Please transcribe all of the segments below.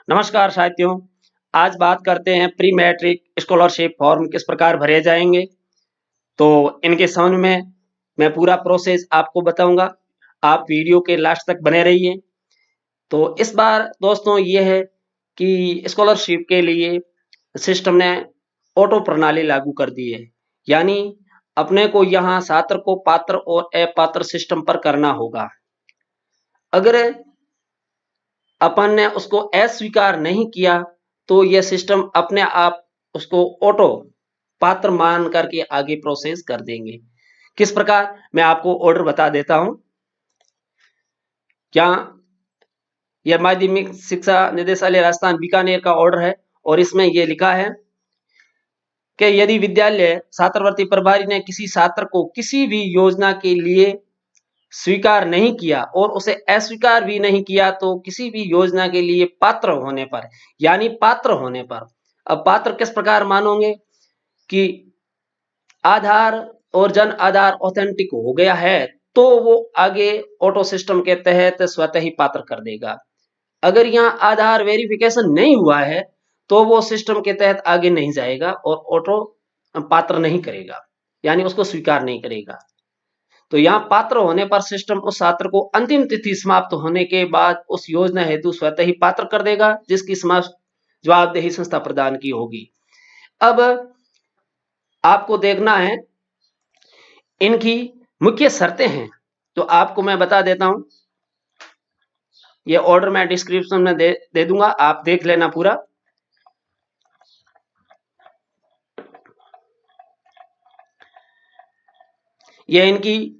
नमस्कार साथियों। आज बात करते हैं प्री मैट्रिक स्कॉलरशिप फॉर्म किस प्रकार भरे जाएंगे। तो इनके संबंध में मैं पूरा प्रोसेस आपको बताऊंगा। आप वीडियो के लास्ट तक बने रहिए। तो इस बार दोस्तों ये है कि स्कॉलरशिप के लिए सिस्टम ने ऑटो प्रणाली लागू कर दी है। यानी अपने को यहाँ छात्र को पात्र और अपात्र सिस्टम पर करना होगा। अगर अपन ने उसको अस्वीकार नहीं किया तो यह सिस्टम अपने आप उसको ऑटो पात्र मान करके आगे प्रोसेस कर देंगे। किस प्रकार, मैं आपको ऑर्डर बता देता हूं। क्या यह माध्यमिक शिक्षा निदेशालय राजस्थान बीकानेर का ऑर्डर है और इसमें यह लिखा है कि यदि विद्यालय छात्रवृत्ति प्रभारी ने किसी छात्र को किसी भी योजना के लिए स्वीकार नहीं किया और उसे अस्वीकार भी नहीं किया तो किसी भी योजना के लिए पात्र होने पर, यानी पात्र होने पर, अब पात्र किस प्रकार मानोगे कि आधार और जन आधार ऑथेंटिक हो गया है तो वो आगे ऑटो सिस्टम के तहत स्वतः ही पात्र कर देगा। अगर यहाँ आधार वेरिफिकेशन नहीं हुआ है तो वो सिस्टम के तहत आगे नहीं जाएगा और ऑटो पात्र नहीं करेगा, यानी उसको स्वीकार नहीं करेगा। तो यहाँ पात्र होने पर सिस्टम उस छात्र को अंतिम तिथि समाप्त होने के बाद उस योजना हेतु स्वतः ही पात्र कर देगा जिसकी समाप्त जवाबदेही संस्था प्रदान की होगी। अब आपको देखना है इनकी मुख्य शर्तें हैं, तो आपको मैं बता देता हूं। ये ऑर्डर मैं डिस्क्रिप्शन में दे दूंगा, आप देख लेना पूरा। ये इनकी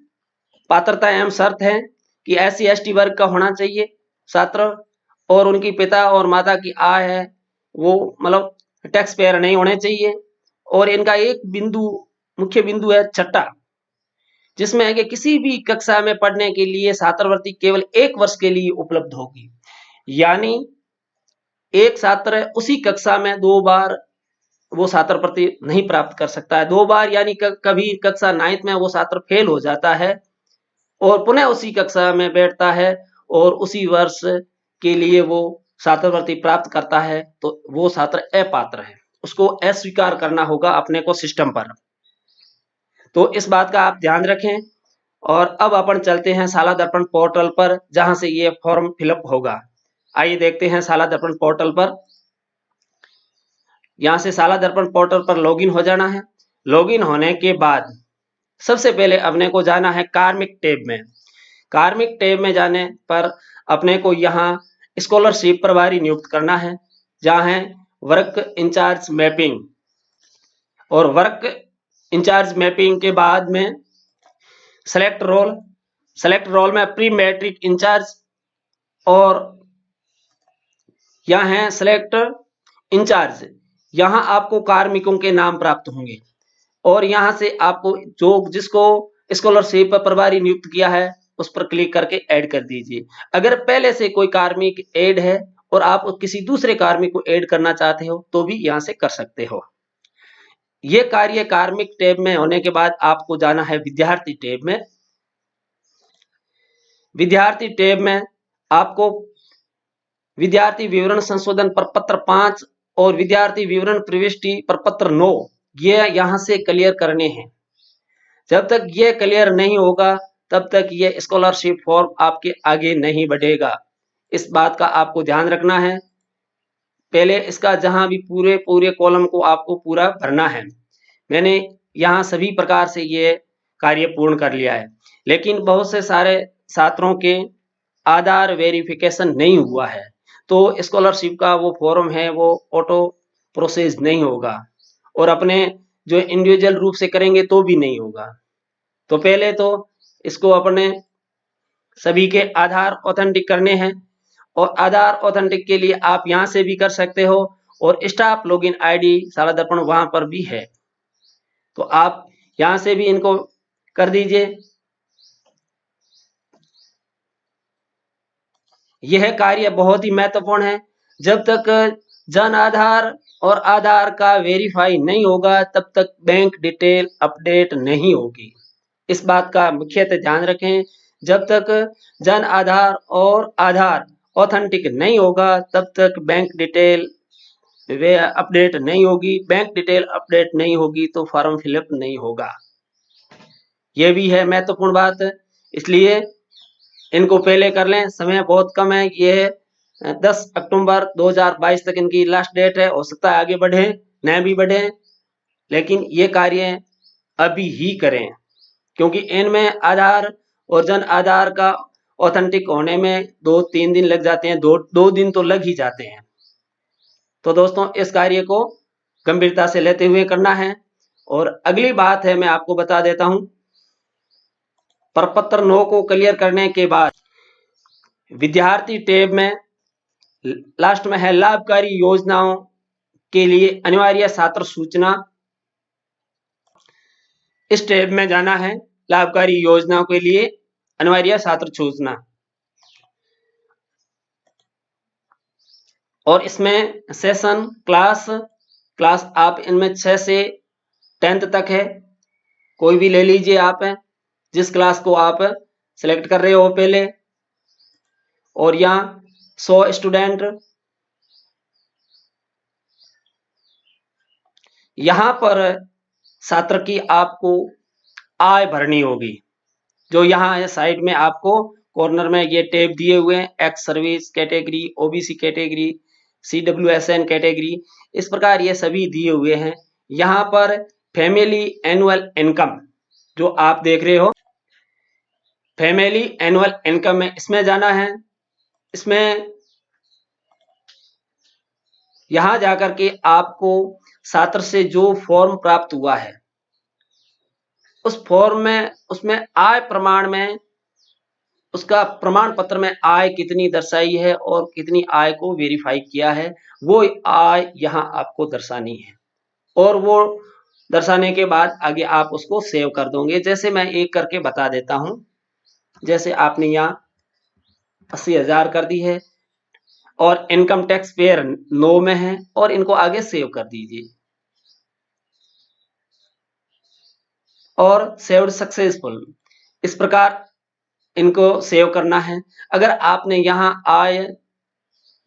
पात्रता एवं शर्त है कि SC ST वर्ग का होना चाहिए छात्र और उनकी पिता और माता की आय है वो मतलब टैक्स पेयर नहीं होने चाहिए। और इनका एक बिंदु, मुख्य बिंदु है छठा, जिसमें है कि किसी भी कक्षा में पढ़ने के लिए छात्रवृत्ति केवल 1 वर्ष के लिए उपलब्ध होगी। यानी एक छात्र उसी कक्षा में 2 बार वो छात्रवृत्ति नहीं प्राप्त कर सकता है। 2 बार यानी कभी कक्षा 9th में वो छात्र फेल हो जाता है और पुनः उसी कक्षा में बैठता है और उसी वर्ष के लिए वो छात्रवृत्ति प्राप्त करता है तो वो छात्र अपात्र है, उसको अस्वीकार करना होगा अपने को सिस्टम पर। तो इस बात का आप ध्यान रखें। और अब अपन चलते हैं शाला दर्पण पोर्टल पर जहां से ये फॉर्म फिलअप होगा। आइए देखते हैं शाला दर्पण पोर्टल पर। यहां से शाला दर्पण पोर्टल पर लॉगिन हो जाना है। लॉगिन होने के बाद सबसे पहले अपने को जाना है कार्मिक टैब में। कार्मिक टैब में जाने पर अपने को यहाँ स्कॉलरशिप प्रभारी नियुक्त करना है, जहाँ है वर्क इंचार्ज मैपिंग। और वर्क इंचार्ज मैपिंग के बाद में सेलेक्ट रोल, सेलेक्ट रोल में प्री मैट्रिक इंचार्ज और यहाँ है सेलेक्ट इंचार्ज। यहाँ आपको कार्मिकों के नाम प्राप्त होंगे और यहाँ से आपको जो जिसको स्कॉलरशिप प्रभारी नियुक्त किया है उस पर क्लिक करके ऐड कर दीजिए। अगर पहले से कोई कार्मिक ऐड है और आप किसी दूसरे कार्मिक को ऐड करना चाहते हो तो भी यहाँ से कर सकते हो। ये कार्य कार्मिक टैब में होने के बाद आपको जाना है विद्यार्थी टैब में। विद्यार्थी टैब में आपको विद्यार्थी विवरण संशोधन प्रपत्र 5 और विद्यार्थी विवरण प्रविष्टि प्रपत्र 9 ये यहाँ से क्लियर करने हैं। जब तक ये क्लियर नहीं होगा तब तक ये स्कॉलरशिप फॉर्म आपके आगे नहीं बढ़ेगा। इस बात का आपको ध्यान रखना है। पहले इसका जहां भी पूरे पूरे कॉलम को आपको पूरा भरना है। मैंने यहाँ सभी प्रकार से ये कार्य पूर्ण कर लिया है, लेकिन बहुत से सारे छात्रों के आधार वेरिफिकेशन नहीं हुआ है तो स्कॉलरशिप का वो फॉर्म है वो ऑटो प्रोसेस नहीं होगा और अपने जो इंडिविजुअल रूप से करेंगे तो भी नहीं होगा। तो पहले तो इसको अपने सभी के आधार ऑथेंटिक करने हैं और आधार ऑथेंटिक के लिए आप यहां से भी कर सकते हो और स्टाफ लॉगिन आईडी शाला दर्पण वहां पर भी है, तो आप यहां से भी इनको कर दीजिए। यह कार्य बहुत ही महत्वपूर्ण है। जब तक जन आधार और आधार का वेरीफाई नहीं होगा तब तक बैंक डिटेल अपडेट नहीं होगी। इस बात का मुख्यतः ध्यान रखें। जब तक जन आधार और आधार ऑथेंटिक नहीं होगा तब तक बैंक डिटेल वे अपडेट नहीं होगी। बैंक डिटेल अपडेट नहीं होगी तो फॉर्म फिलअप नहीं होगा। ये भी है महत्वपूर्ण बात, इसलिए इनको पहले कर लें, समय बहुत कम है। ये 10 अक्टूबर 2022 तक इनकी लास्ट डेट है। हो सकता है आगे बढ़े, न भी बढ़े, लेकिन ये कार्य अभी ही करें, क्योंकि इनमें आधार और जन आधार का ऑथेंटिक होने में 2-3 दिन लग जाते हैं, 2 दिन तो लग ही जाते हैं। तो दोस्तों इस कार्य को गंभीरता से लेते हुए करना है। और अगली बात है, मैं आपको बता देता हूं, प्रपत्र 9 को क्लियर करने के बाद विद्यार्थी टैब में लास्ट में है लाभकारी योजनाओं के लिए अनिवार्य छात्र सूचना। इस टैब में जाना है, लाभकारी योजनाओं के लिए अनिवार्य छात्र सूचना, और इसमें सेशन क्लास आप इनमें 6 से 10th तक है, कोई भी ले लीजिए आप, जिस क्लास को आप सिलेक्ट कर रहे हो पहले। और यहाँ 100 स्टूडेंट, यहाँ पर छात्र की आपको आय भरनी होगी। जो यहाँ है साइड में आपको कॉर्नर में ये टैब दिए हुए हैं, ex service category, OBC category, CWSN category, इस प्रकार ये सभी दिए हुए हैं। यहाँ पर फैमिली एनुअल इनकम जो आप देख रहे हो, फैमिली एनुअल इनकम में इसमें जाना है। इसमें यहाँ जाकर के आपको छात्र से जो फॉर्म प्राप्त हुआ है उस फॉर्म में, उसमें आय प्रमाण में, उसका प्रमाण पत्र में आय कितनी दर्शाई है और कितनी आय को वेरीफाई किया है, वो आय यहाँ आपको दर्शानी है। और वो दर्शाने के बाद आगे आप उसको सेव कर दोगे। जैसे मैं एक करके बता देता हूं, जैसे आपने यहाँ 80,000 कर दी है और इनकम टैक्स पेयर 9 में है, और इनको आगे सेव कर दीजिए और सेव्ड सक्सेसफुल, इस प्रकार इनको सेव करना है। अगर आपने यहाँ आय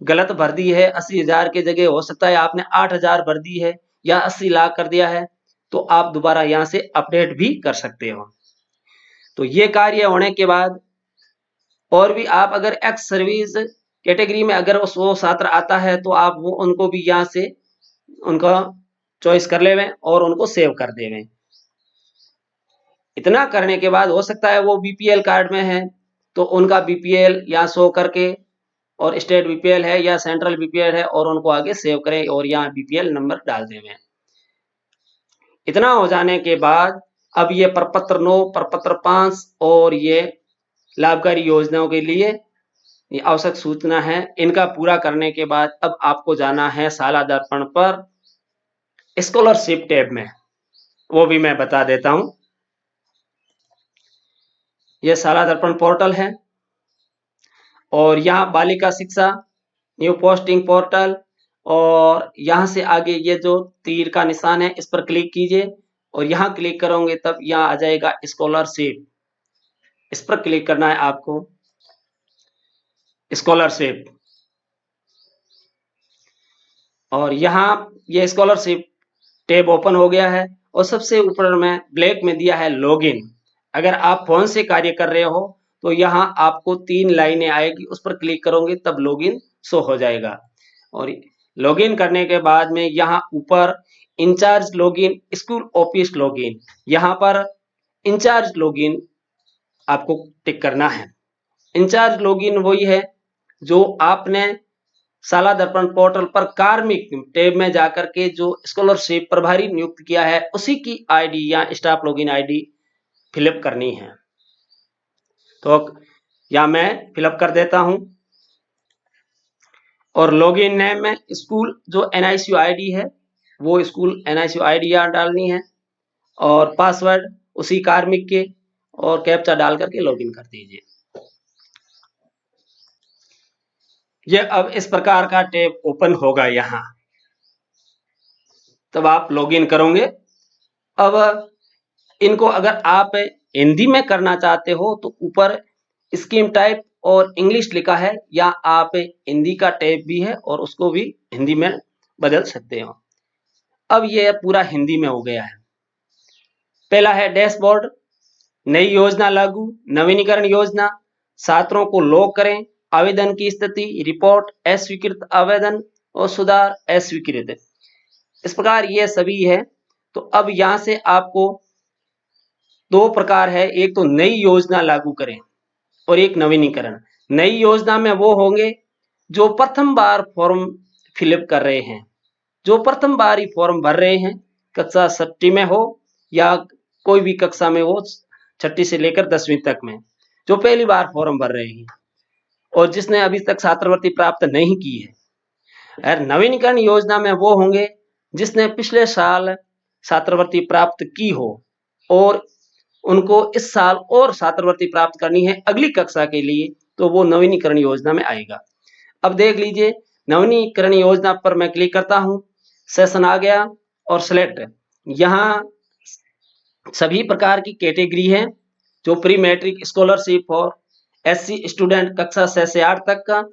गलत भर दी है, 80,000 की जगह हो सकता है आपने 8,000 भर दी है या 80 लाख कर दिया है, तो आप दोबारा यहाँ से अपडेट भी कर सकते हो। तो ये कार्य होने के बाद और भी आप अगर एक्स सर्विस कैटेगरी में अगर वो छात्र आता है तो आप वो उनको भी यहाँ से उनका चॉइस कर लेवें और उनको सेव कर देवें। इतना करने के बाद हो सकता है वो बीपीएल कार्ड में है तो उनका बीपीएल यहाँ शो करके, और स्टेट बीपीएल है या सेंट्रल बीपीएल है, और उनको आगे सेव करें और यहाँ बीपीएल नंबर डाल देवें। इतना हो जाने के बाद अब ये प्रपत्र 9, प्रपत्र 5 और ये लाभकारी योजनाओं के लिए ये आवश्यक सूचना है, इनका पूरा करने के बाद अब आपको जाना है शाला दर्पण पर स्कॉलरशिप टैब में। वो भी मैं बता देता हूं, ये शाला दर्पण पोर्टल है और यहाँ बालिका शिक्षा न्यू पोस्टिंग पोर्टल, और यहाँ से आगे ये जो तीर का निशान है इस पर क्लिक कीजिए और यहाँ क्लिक करोगे तब यहाँ आ जाएगा स्कॉलरशिप, इस पर क्लिक करना है आपको, स्कॉलरशिप। और यहाँ ये स्कॉलरशिप टैब ओपन हो गया है और सबसे ऊपर में ब्लैक में दिया है लॉगिन। अगर आप फोन से कार्य कर रहे हो तो यहाँ आपको 3 लाइनें आएगी, उस पर क्लिक करोगे तब लॉगिन शो हो जाएगा। और लॉगिन करने के बाद में यहाँ ऊपर incharge login, school office login, यहाँ पर इंचार्ज लॉगिन आपको टिक करना है। इंचार्ज लॉगिन वही है जो आपने शाला दर्पण पोर्टल पर कार्मिक टैब में जाकर के जो स्कॉलरशिप प्रभारी नियुक्त किया है उसी की आईडी या स्टाफ लॉगिन आईडी फिलअप करनी है। तो या मैं फिलअप कर देता हूं और लॉगिन नेम में स्कूल जो एनआईसीयू आईडी है वो स्कूल एनआईसीयू आईडी यहाँ डालनी है और पासवर्ड उसी कार्मिक के और कैप्चा डाल करके लॉगिन कर दीजिए। ये अब इस प्रकार का टैब ओपन होगा यहाँ, तब आप लॉगिन करोगे। अब इनको अगर आप हिंदी में करना चाहते हो तो ऊपर स्कीम टाइप और इंग्लिश लिखा है, या आप हिंदी का टैब भी है और उसको भी हिंदी में बदल सकते हो। अब ये पूरा हिंदी में हो गया है। पहला है डैशबोर्ड, नई योजना लागू, नवीनीकरण योजना, छात्रों को लॉक करें, आवेदन की स्थिति, रिपोर्ट, अस्वीकृत आवेदन और सुधार, अस्वीकृत। इस प्रकार ये सभी है। तो अब यहाँ से आपको दो प्रकार है, एक तो नई योजना लागू करें और एक नवीनीकरण। नई योजना में वो होंगे जो प्रथम बार फॉर्म फिलअप कर रहे हैं, जो प्रथम बार ही फॉर्म भर रहे हैं, कक्षा छठी में हो या कोई भी कक्षा में हो, छठी से लेकर 10वीं तक में, जो पहली बार फॉर्म भर रहे हैं और जिसने अभी तक छात्रवृत्ति प्राप्त नहीं की है। और नवीनीकरण योजना में वो होंगे जिसने पिछले साल छात्रवृत्ति प्राप्त की हो और उनको इस साल और छात्रवृत्ति प्राप्त करनी है अगली कक्षा के लिए, तो वो नवीनीकरण योजना में आएगा। अब देख लीजिए, नवीनीकरण योजना पर मैं क्लिक करता हूं, सेशन आ गया और सिलेक्ट। यहाँ सभी प्रकार की कैटेगरी है, जो प्री मैट्रिक स्कॉलरशिप और एससी स्टूडेंट कक्षा 6 से 8 तक का,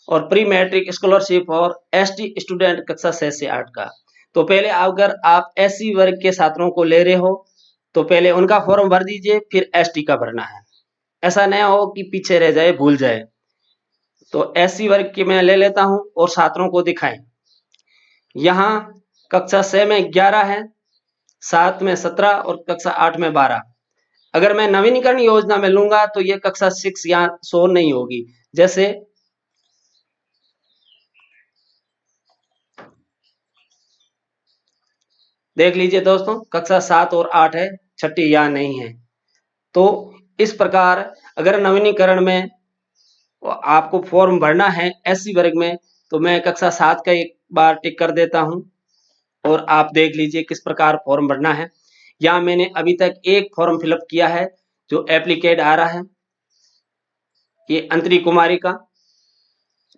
और प्री मैट्रिक स्कॉलरशिप और एसटी स्टूडेंट कक्षा 6 से 8 का। तो पहले अगर आप एससी वर्ग के छात्रों को ले रहे हो तो पहले उनका फॉर्म भर दीजिए, फिर एसटी का भरना है। ऐसा नहीं हो कि पीछे रह जाए, भूल जाए। तो एससी वर्ग के मैं ले लेता हूं और छात्रों को दिखाएं। यहाँ कक्षा 6 में 11 है, 7 में 17 और कक्षा 8 में 12। अगर मैं नवीनीकरण योजना में लूंगा तो ये कक्षा 6 यहाँ शो नहीं होगी। जैसे देख लीजिए दोस्तों, कक्षा 7 और 8 है, छठी यहाँ नहीं है। तो इस प्रकार अगर नवीनीकरण में आपको फॉर्म भरना है एससी वर्ग में, तो मैं कक्षा 7 का एक बार टिक कर देता हूं और आप देख लीजिए किस प्रकार फॉर्म भरना है। यहाँ मैंने अभी तक एक फॉर्म फिलअप किया है जो एप्लीकेड आ रहा है, ये अंतरी कुमारी का।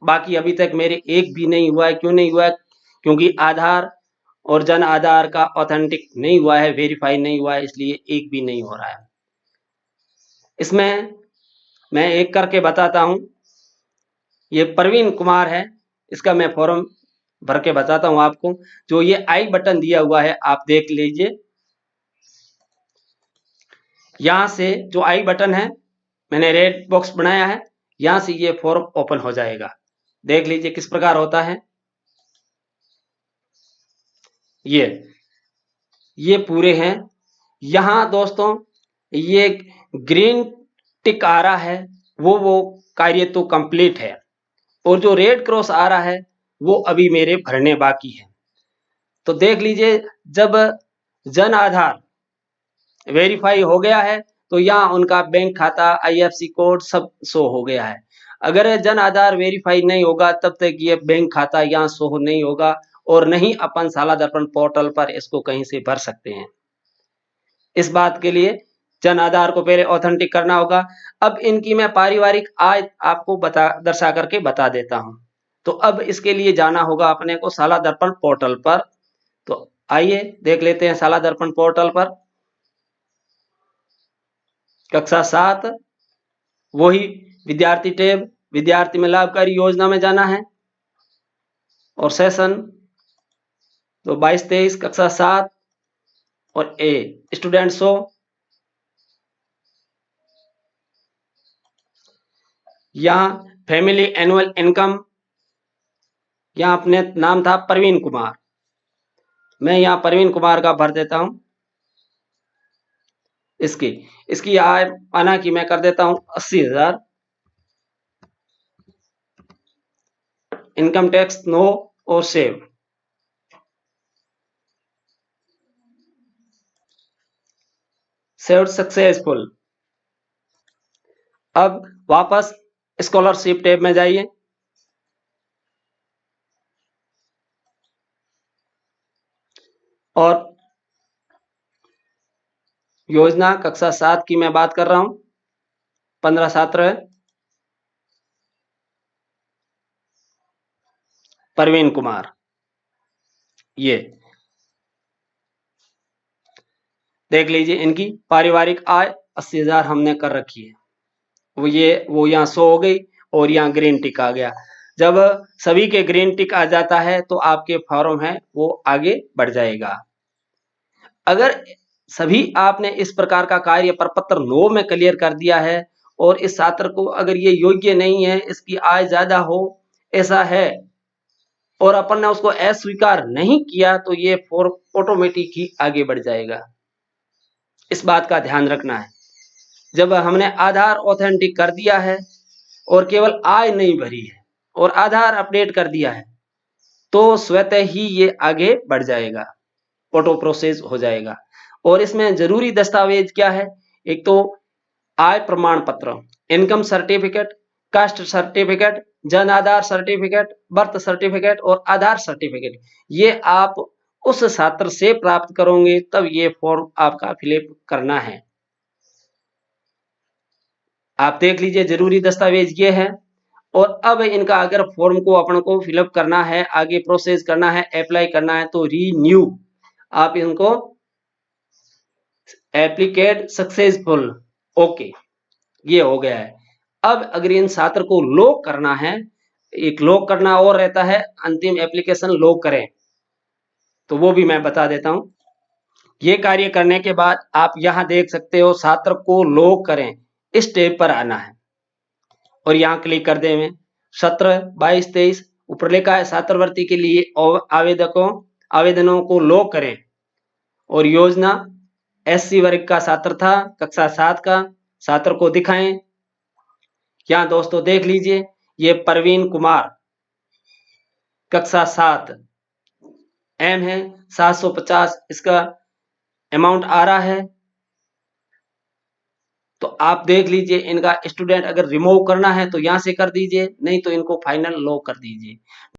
बाकी अभी तक मेरे एक भी नहीं हुआ है। क्यों नहीं हुआ है? क्योंकि आधार और जन आधार का ऑथेंटिक नहीं हुआ है, वेरीफाई नहीं हुआ है, इसलिए एक भी नहीं हो रहा है। इसमें मैं एक करके बताता हूं। ये प्रवीण कुमार है, इसका मैं फॉर्म भर के बताता हूं आपको। जो ये आई बटन दिया हुआ है आप देख लीजिए, यहां से जो आई बटन है मैंने रेड बॉक्स बनाया है, यहां से ये फॉर्म ओपन हो जाएगा। देख लीजिए किस प्रकार होता है। ये पूरे हैं। यहां दोस्तों ये ग्रीन टिक आ रहा है, वो कार्य तो कंप्लीट है, और जो रेड क्रॉस आ रहा है वो अभी मेरे भरने बाकी है। तो देख लीजिए, जब जन आधार वेरीफाई हो गया है तो यहाँ उनका बैंक खाता, आईएफएससी कोड सब शो हो गया है। अगर जन आधार वेरीफाई नहीं होगा तब तक ये बैंक खाता यहाँ शो नहीं होगा, और नहीं अपन शाला दर्पण पोर्टल पर इसको कहीं से भर सकते हैं। इस बात के लिए जन आधार को पहले ऑथेंटिक करना होगा। अब इनकी मैं पारिवारिक आय आपको दर्शा करके बता देता हूं। तो अब इसके लिए जाना होगा अपने को शाला दर्पण पोर्टल पर। तो आइए देख लेते हैं शाला दर्पण पोर्टल पर। कक्षा 7 वही विद्यार्थी टैब, विद्यार्थी में लाभकारी योजना में जाना है, और सेशन तो 22-23 कक्षा 7 और ए स्टूडेंट शो। यहाँ फैमिली एनुअल इनकम, यहाँ अपने नाम था प्रवीण कुमार, मैं यहाँ प्रवीण कुमार का भर देता हूँ। इसकी आय माना कि मैं कर देता हूँ 80,000। इनकम टैक्स नो और सेव। Saved successful. अब वापस स्कॉलरशिप टैब में जाइए, और योजना कक्षा 7 की मैं बात कर रहा हूं, 15 छात्र है, प्रवीण कुमार। ये देख लीजिए, इनकी पारिवारिक आय 80,000 हमने कर रखी है। वो यहाँ शो हो गई और यहाँ ग्रीन टिक आ गया। जब सभी के ग्रीन टिक आ जाता है तो आपके फॉर्म है वो आगे बढ़ जाएगा। अगर सभी आपने इस प्रकार का कार्य प्रपत्र 9 में क्लियर कर दिया है और इस छात्र को अगर ये योग्य नहीं है, इसकी आय ज्यादा हो, ऐसा है और अपन ने उसको अस्वीकार नहीं किया तो ये फॉर्म ऑटोमेटिक ही आगे बढ़ जाएगा। इस बात का ध्यान रखना है। जब हमने आधार ऑथेंटिक कर दिया है और केवल आय नहीं भरी है और आधार अपडेट कर दिया है तो स्वतः ही ये आगे बढ़ जाएगा, ऑटो प्रोसेस हो जाएगा। और इसमें जरूरी दस्तावेज क्या है? एक तो आय प्रमाण पत्र, income certificate, caste certificate, Jan Aadhaar certificate, birth certificate और आधार सर्टिफिकेट। ये आप उस छात्र से प्राप्त करोगे तब ये फॉर्म आपका फिलअप करना है। आप देख लीजिए जरूरी दस्तावेज ये है। और अब इनका अगर फॉर्म को अपन को फिलअप करना है, आगे प्रोसेस करना है, अप्लाई करना है तो रीन्यू, आप इनको एप्लीकेट सक्सेसफुल, ओके, ये हो गया है। अब अगर इन छात्र को लॉक करना है, एक लॉक करना और रहता है, अंतिम एप्लीकेशन लॉक करें, तो वो भी मैं बता देता हूं। ये कार्य करने के बाद आप यहां देख सकते हो छात्र को लॉक करें, इस टैब पर आना है और यहां क्लिक कर दें। 17, 22, 23 ऊपर लिखा है छात्रवृत्ति के लिए आवेदनों को लॉक करें और योजना एससी वर्ग का छात्र था, कक्षा 7 का, छात्र को दिखाएं। यहाँ दोस्तों देख लीजिए, ये प्रवीण कुमार, कक्षा 7, एम है 750 इसका अमाउंट आ रहा है। तो आप देख लीजिए, इनका स्टूडेंट अगर रिमूव करना है तो यहाँ से कर दीजिए, नहीं तो इनको फाइनल लॉक कर दीजिए।